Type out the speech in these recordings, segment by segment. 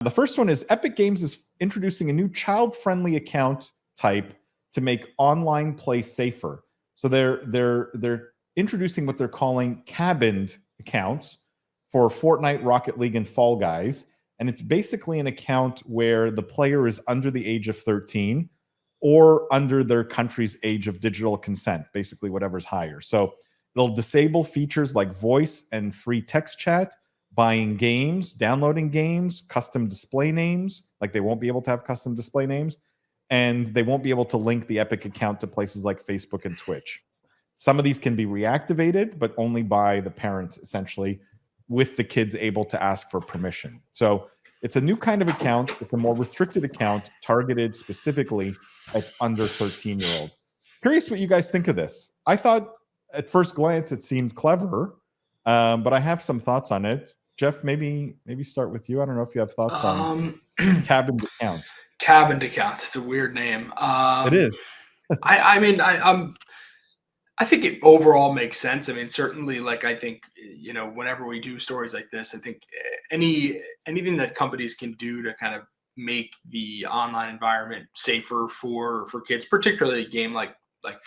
The first one is Epic Games is introducing a new child-friendly account type to make online play safer. So they're introducing what they're calling cabined accounts for Fortnite, Rocket League, and Fall Guys. And it's basically an account where the player is under the age of 13 or under their country's age of digital consent, basically whatever's higher. So it'll disable features like voice and free text chat, buying games, downloading games, custom display names. Like they won't be able to have custom display names, and they won't be able to link the Epic account to places like Facebook and Twitch. Some of these can be reactivated, but only by the parents, essentially, with the kids able to ask for permission. So it's a new kind of account. It's a more restricted account targeted specifically at under 13-year-olds. Curious what you guys think of this. I thought at first glance it seemed clever, but I have some thoughts on it. Jeff, maybe start with you. I don't know if you have thoughts on cabined accounts. Cabined accounts. It's a weird name. It is. I think it overall makes sense. I mean, certainly, like, I think, whenever we do stories like this, I think anything that companies can do to kind of make the online environment safer for kids, particularly a game like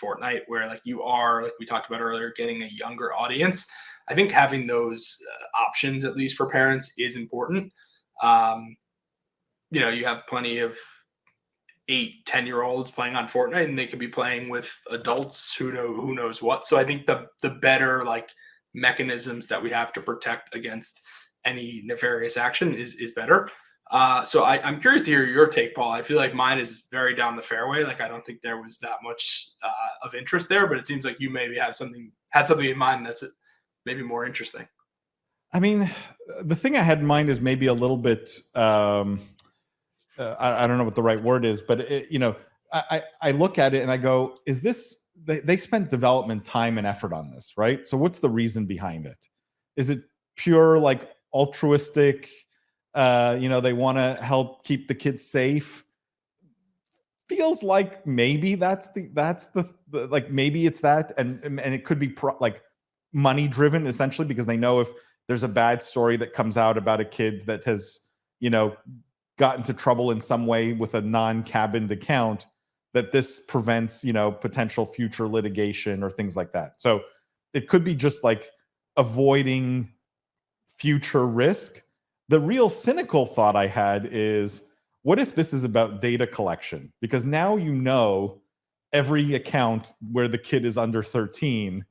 Fortnite, where like you are, like we talked about earlier, getting a younger audience. I think having those options, at least for parents, is important. You have plenty of 8-10-year-olds playing on Fortnite, and they could be playing with adults who knows what. So I think the better like mechanisms that we have to protect against any nefarious action is better. So I'm curious to hear your take, Paul. I feel like mine is very down the fairway. Like I don't think there was that much of interest there, but it seems like you maybe had something in mind that's maybe more interesting. I mean, the thing I had in mind is maybe a little bit. I don't know what the right word is, but I look at it and I go, is this, they spent development time and effort on this, right? So what's the reason behind it? Is it pure like altruistic, they want to help keep the kids safe? Feels like maybe that's the like, maybe it's that. And it could be like money driven essentially, because they know if there's a bad story that comes out about a kid that has, got into trouble in some way with a non-cabined account, that this prevents, potential future litigation or things like that. So it could be just like avoiding future risk. The real cynical thought I had is, what if this is about data collection? Because now every account where the kid is under 13,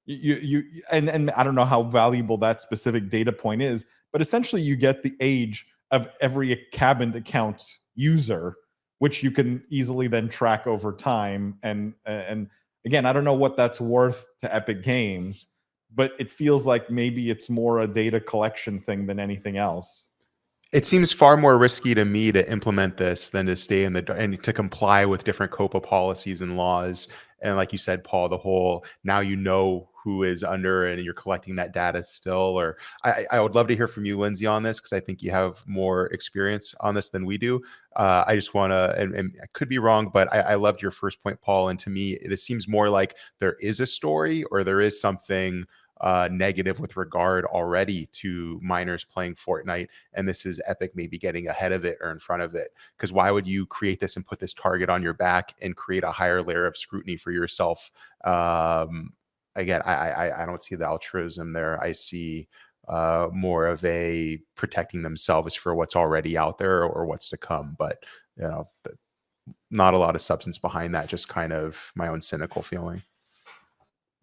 and I don't know how valuable that specific data point is, but essentially you get the age of every cabined account user, which you can easily then track over time. And again, I don't know what that's worth to Epic Games, but it feels like maybe it's more a data collection thing than anything else. It seems far more risky to me to implement this than to stay in and to comply with different COPA policies and laws. And like you said, Paul, the whole, now who is under and you're collecting that data still. Or I would love to hear from you, Lindsay, on this, because I think you have more experience on this than we do. I just want to, and I could be wrong, but I loved your first point, Paul. And to me, this seems more like there is a story, or there is something negative with regard already to minors playing Fortnite, and this is Epic maybe getting ahead of it or in front of it. Because why would you create this and put this target on your back and create a higher layer of scrutiny for yourself? Again, I don't see the altruism there. I see more of a protecting themselves for what's already out there or what's to come. But not a lot of substance behind that. Just kind of my own cynical feeling.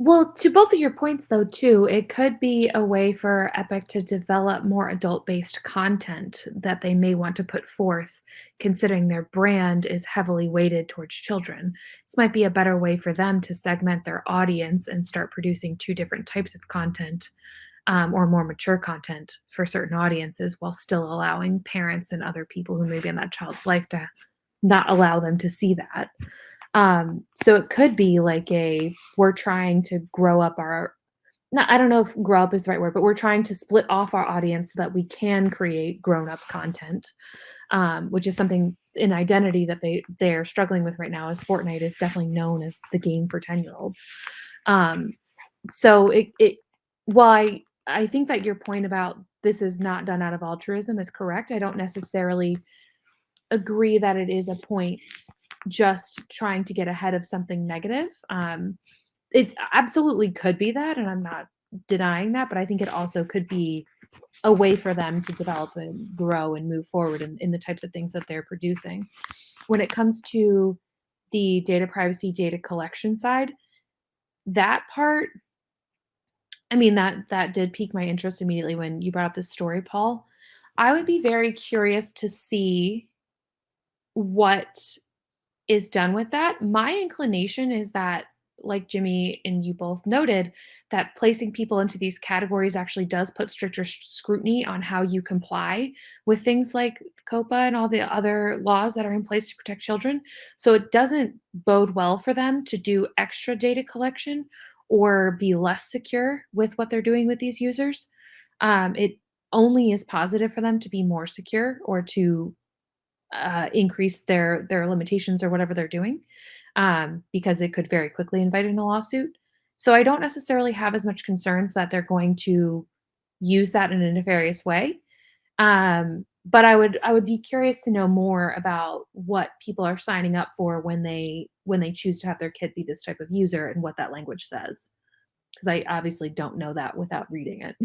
Well, to both of your points, though, too, it could be a way for Epic to develop more adult-based content that they may want to put forth, considering their brand is heavily weighted towards children. This might be a better way for them to segment their audience and start producing two different types of content, or more mature content for certain audiences, while still allowing parents and other people who may be in that child's life to not allow them to see that. So it could be like we're trying to grow up I don't know if grow up is the right word, but we're trying to split off our audience so that we can create grown-up content, which is something in identity that they're struggling with right now, as Fortnite is definitely known as the game for 10-year-olds. So while I think that your point about this is not done out of altruism is correct. I don't necessarily agree that it is a point just trying to get ahead of something negative. It absolutely could be that, and I'm not denying that, but I think it also could be a way for them to develop and grow and move forward in the types of things that they're producing. When it comes to the data privacy, data collection side, that part, I mean, that did pique my interest immediately when you brought up this story, Paul. I would be very curious to see what is done with that. My inclination is that, like Jimmy and you both noted, that placing people into these categories actually does put stricter scrutiny on how you comply with things like COPA and all the other laws that are in place to protect children. So it doesn't bode well for them to do extra data collection or be less secure with what they're doing with these users. It only is positive for them to be more secure or to increase their limitations or whatever they're doing, because it could very quickly invite in a lawsuit. So I don't necessarily have as much concerns that they're going to use that in a nefarious way. But I would be curious to know more about what people are signing up for when they choose to have their kid be this type of user and what that language says, because I obviously don't know that without reading it.